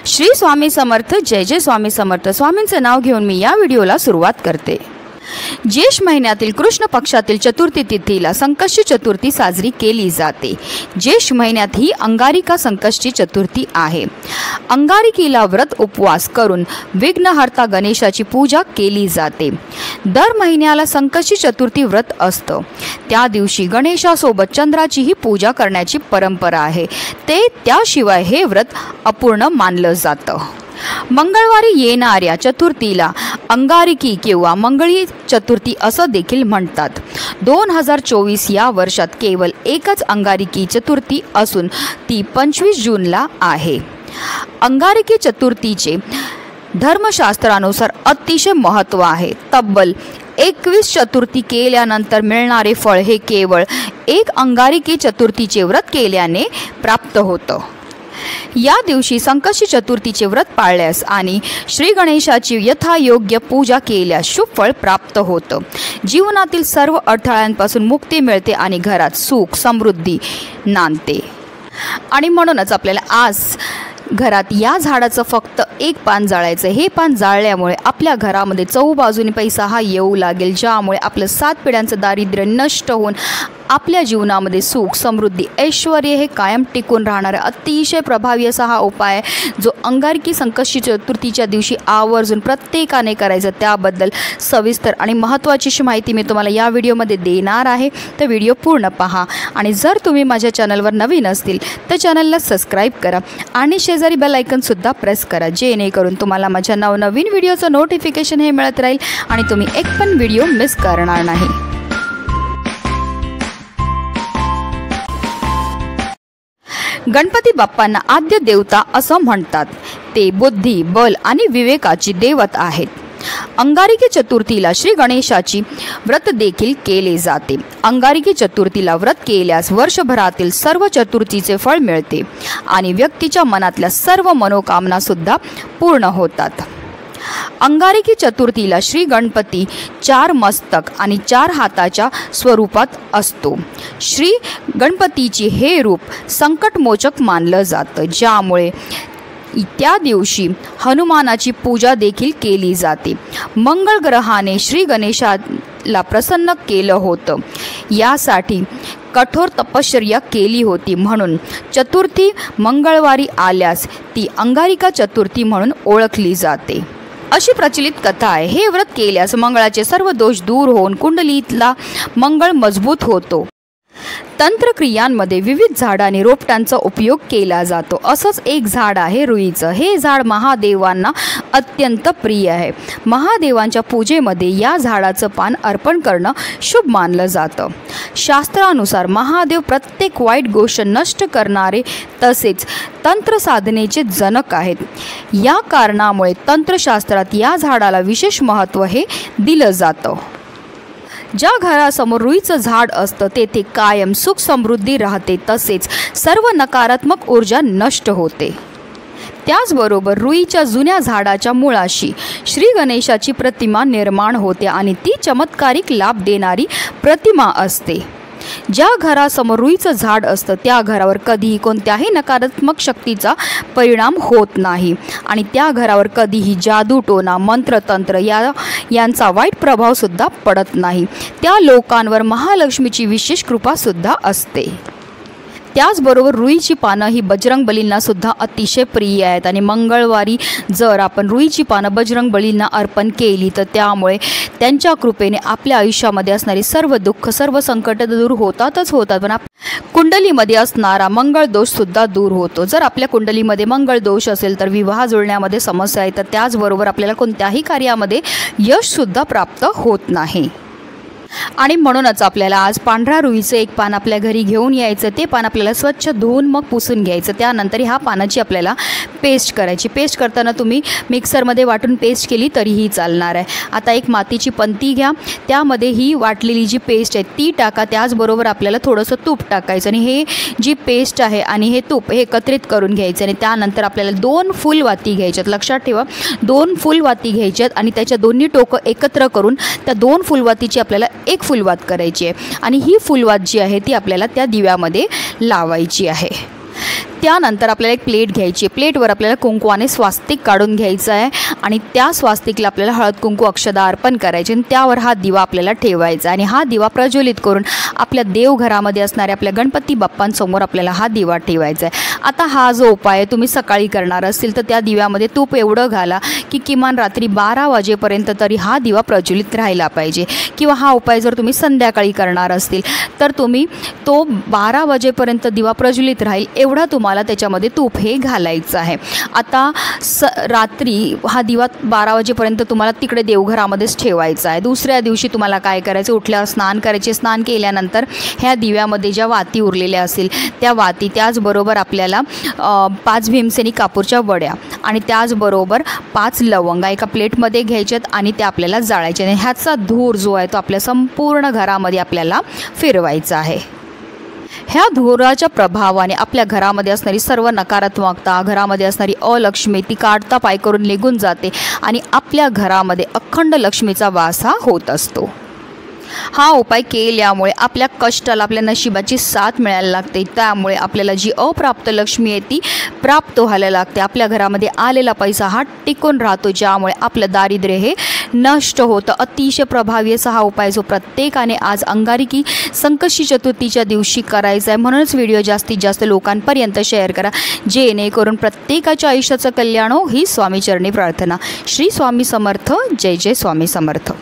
श्री स्वामी समर्थ, जय जय स्वामी समर्थ। स्वामींचं नाव घेऊन मी या व्हिडिओला सुरुवात करते। ज्येष्ठ महिन्यातील कृष्ण पक्षातील चतुर्थी तिथीला संकष्टी चतुर्थी साजरी केली जाते। ज्येष्ठ महिन्यात ही अंगारिका संकष्टी चतुर्थी आहे। अंगारिकीला व्रत उपवास करून विघ्नहर्ता गणेशाची पूजा केली जाते। दर महिन्याला संकष्टी चतुर्थी व्रत असतं। त्या दिवशी गणेशासोबत चंद्राचीही पूजा करण्याची परंपरा आहे। त्याशिवाय हे व्रत अपूर्ण मानलं जातं। मंगळवारी येणाऱ्या चतुर्थीला अंगारिकी किंवा मंगळी चतुर्थी असं देखील म्हणतात। 2024 या वर्षात केवळ एकच अंगारिकी चतुर्थी असून ती 25 जूनला आहे। अंगारिकी चतुर्थीचे धर्मशास्त्रानुसार अतिशय महत्त्व आहे। तब्बल 21 चतुर्थी केल्यानंतर मिळणारे फळ हे केवळ एक अंगारिकी चतुर्थीचे व्रत केल्याने प्राप्त होतं। या दिवशी संकष्टी चतुर्थीचे व्रत पाळल्यास आणि श्री गणेशाची यथायोग्य पूजा केल्यास शुभ फळ प्राप्त होतं। जीवनातील सर्व अडथळ्यांपासून मुक्ती मिळते आणि घरात सुख समृद्धी नांदते। आणि म्हणूनच आपल्याला आज घरात या झाडाचं फक्त एक पान जाळायचं। हे पान जाळल्यामुळे आपल्या घरामध्ये चहूबाजूने पैसा हा येऊ लागेल, ज्यामुळे आपलं 7 पिढ्यांचं दारिद्र्य नष्ट होऊन आपल्या जीवनामध्ये सुख समृद्धी ऐश्वर हे कायम टिकून राहणार आहे। अतिशय प्रभावी असा हा उपाय जो अंगारकी संकष्टी चतुर्थीच्या दिवशी आवर्जून प्रत्येकाने करायचा। त्याबद्दल सविस्तर आणि महत्त्वाची अशी माहिती मी तुम्हाला या व्हिडिओमध्ये देणार आहे, तर व्हिडिओ पूर्ण पहा। आणि जर तुम्ही माझ्या चॅनलवर नवीन असतील तर चॅनलला सबस्क्राईब करा आणि शेजारी बेल आयकॉनसुद्धा प्रेस करा, जेणेकरून तुम्हाला माझ्या नवनवीन व्हिडिओचं नोटिफिकेशन हे मिळत राहील आणि तुम्ही एक पण व्हिडिओ मिस करणार नाही। गणपती बाप्पांना आद्य देवता असं म्हणतात। ते बुद्धी, बल आणि विवेकाची देवत आहेत। अंगारिकी चतुर्थीला श्री गणेशाची व्रत देखील केले जाते। अंगारिकी चतुर्थीला व्रत केल्यास वर्षभरातील सर्व चतुर्थीचे फळ मिळते आणि व्यक्तीच्या मनातल्या सर्व मनोकामना सुद्धा पूर्ण होतात। अंगारिकी चतुर्थीला श्री गणपती 4 मस्तक आणि 4 हाताच्या स्वरूपात असतो। श्री गणपतीचे हे रूप संकटमोचक मानलं जातं, ज्यामुळे त्या दिवशी हनुमानाची पूजा देखील केली जाते। मंगळ ग्रहाने श्री गणेशाला प्रसन्न केलं होतं, यासाठी कठोर तपश्चर्या केली होती। म्हणून चतुर्थी मंगळवारी आल्यास ती अंगारिका चतुर्थी म्हणून ओळखली जाते। अशी प्रचलित कथा आहे। हे व्रत केल्यास मंगळाचे सर्व दोष दूर होऊन कुंडलीतला मंगळ मजबूत होतो। तंत्रक्रियांमध्ये विविध झाड आणि रोपट्यांचा उपयोग केला जातो। असंच एक झाड आहे रुईचं। हे झाड महादेवांना अत्यंत प्रिय आहे। महादेवांच्या पूजेमध्ये या झाडाचं पान अर्पण करणं शुभ मानलं जातं। शास्त्रानुसार महादेव प्रत्येक वाईट गोष्ट नष्ट करणारे तसेच तंत्र साधनेचे जनक आहेत। या कारणामुळे तंत्रशास्त्रात या झाडाला विशेष महत्त्व हे दिलं जातं। ज्या घरासमोर रुईचं झाड असतं तेथे कायम सुख समृद्धी राहते, तसेच सर्व नकारात्मक ऊर्जा नष्ट होते। त्याचबरोबर रुईच्या जुन्या झाडाच्या मुळाशी श्री गणेशाची प्रतिमा निर्माण होते आणि ती चमत्कारिक लाभ देणारी प्रतिमा असते। ज्या घरासमोर रुईचं झाड असतं त्या घरावर कधीही कोणत्याही नकारात्मक शक्तीचा परिणाम होत नाही आणि त्या घरावर कधीही जादू टोना मंत्रतंत्र यांचा वाईट प्रभावसुद्धा पडत नाही। त्या लोकांवर महालक्ष्मीची विशेष कृपासुद्धा असते। त्याचबरोबर रुईची पानं ही बजरंगबलींना सुद्धा अतिशय प्रिय आहेत आणि मंगळवारी जर आपण रुईची पानं बजरंगबलींना अर्पण केली तर त्यामुळे त्यांच्या कृपेने आपल्या आयुष्यामध्ये असणारी सर्व दुःख सर्व संकट दूर होतातच होतात, पण कुंडलीमध्ये असणारा मंगळ दोषसुद्धा दूर होतो। जर आपल्या कुंडलीमध्ये मंगळ दोष असेल तर विवाह जुळण्यामध्ये समस्या येतात, त्याचबरोबर आपल्याला कोणत्याही कार्यामध्ये यशसुद्धा प्राप्त होत नाही। आणि म्हणूनच आपल्याला आज पांढऱ्या रुईचं एक पान आपल्या घरी घेऊन यायचं। ते पान आपल्याला स्वच्छ धुवून मग पुसून घ्यायचं। त्यानंतर ह्या पानाची आपल्याला पेस्ट करायची। पेस्ट करताना तुम्ही मिक्सरमध्ये वाटून पेस्ट केली तरीही चालणार आहे। आता एक मातीची पंती घ्या, त्यामध्ये ही वाटलेली जी पेस्ट आहे ती टाका। त्याचबरोबर आपल्याला थोडंसं तूप टाकायचं आणि हे जी पेस्ट आहे आणि हे तूप हे एकत्रित करून घ्यायचं आणि त्यानंतर आपल्याला 2 फुलवाती घ्यायच्यात। लक्षात ठेवा 2 फुलवाती घ्यायच्यात आणि त्याच्या दोन्ही टोकं एकत्र करून त्या 2 फुलवातीची आपल्याला एक फुलवात करायची आहे आणि ही फुलवात जी आहे ती आपल्याला त्या दिव्यामध्ये लावायची आहे। त्यानंतर आपल्याला एक प्लेट घ्यायची, प्लेटवर आपल्याला कुंकवाने स्वास्तिक काढून घ्यायचं आहे आणि त्या स्वास्तिकला आपल्याला हळद कुंकू अक्षदा अर्पण करायचे आणि त्यावर हा दिवा आपल्याला ठेवायचा आणि हा दिवा प्रज्वलित करून आपल्या देवघरामध्ये असणाऱ्या आपल्या गणपती बाप्पांसमोर आपल्याला हा दिवा ठेवायचा आहे। आता हा जो उपाय आहे तुम्ही सकाळी करणार असेल तर त्या दिव्यामध्ये तूप एवढं घाला की किमान रात्री 12 वाजेपर्यंत तरी हा दिवा प्रज्वलित राहिला पाहिजे, किंवा हा उपाय जर तुम्ही संध्याकाळी करणार असतील तर तुम्ही तो 12 वाजेपर्यंत दिवा प्रज्वलित राहील एवढा तुम्हाला त्याच्यामध्ये तूप हे घालायचं आहे। आता रात्री हा दिवा 12 वाजेपर्यंत तुम्हाला तिकडे देवघरामध्येच ठेवायचा आहे। दुसऱ्या दिवशी तुम्हाला काय करायचं, उठल्यावर स्नान करायचे, स्नान केल्यानंतर ह्या दिव्यामध्ये ज्या वाती उरलेल्या असतील त्या वाती, त्याचबरोबर आपल्याला 5 भीमसेनी कापूरच्या वड्या आणि त्याचबरोबर 5 लवंगा एका प्लेटमध्ये घ्यायच्यात आणि त्या आपल्याला जाळायच्या आणि ह्याचा धूर जो आहे तो आपल्या संपूर्ण घरामध्ये आपल्याला फिरवायचा आहे। ह्या धुराच्या प्रभावाने आपल्या घरामध्ये असणारी सर्व नकारात्मकता, घरामध्ये असणारी अलक्ष्मी ती काढता पाय करून निघून जाते आणि आपल्या घरामध्ये अखंड लक्ष्मीचा वास हा होत असतो। हा उपाय केल्यामुळे आपल्या कष्टाला, आपल्या नशिबाची साथ मिळायला लागते, त्यामुळे आपल्याला जी अप्राप्त लक्ष्मी आहे ती प्राप्त व्हायला लागते। आपल्या घरामध्ये आलेला पैसा हा टिकून राहतो, ज्यामुळे आपलं दारिद्र्य हे नष्ट होतं। अतिशय प्रभावी असा हा उपाय जो प्रत्येकाने आज अंगारकी संकष्टी चतुर्थीच्या दिवशी करायचा आहे। म्हणूनच व्हिडिओ जास्तीत जास्त लोकांपर्यंत शेअर करा, जेणेकरून प्रत्येकाच्या आयुष्याचं कल्याण हो ही स्वामीचरणी प्रार्थना। श्री स्वामी समर्थ। जय जय स्वामी समर्थ।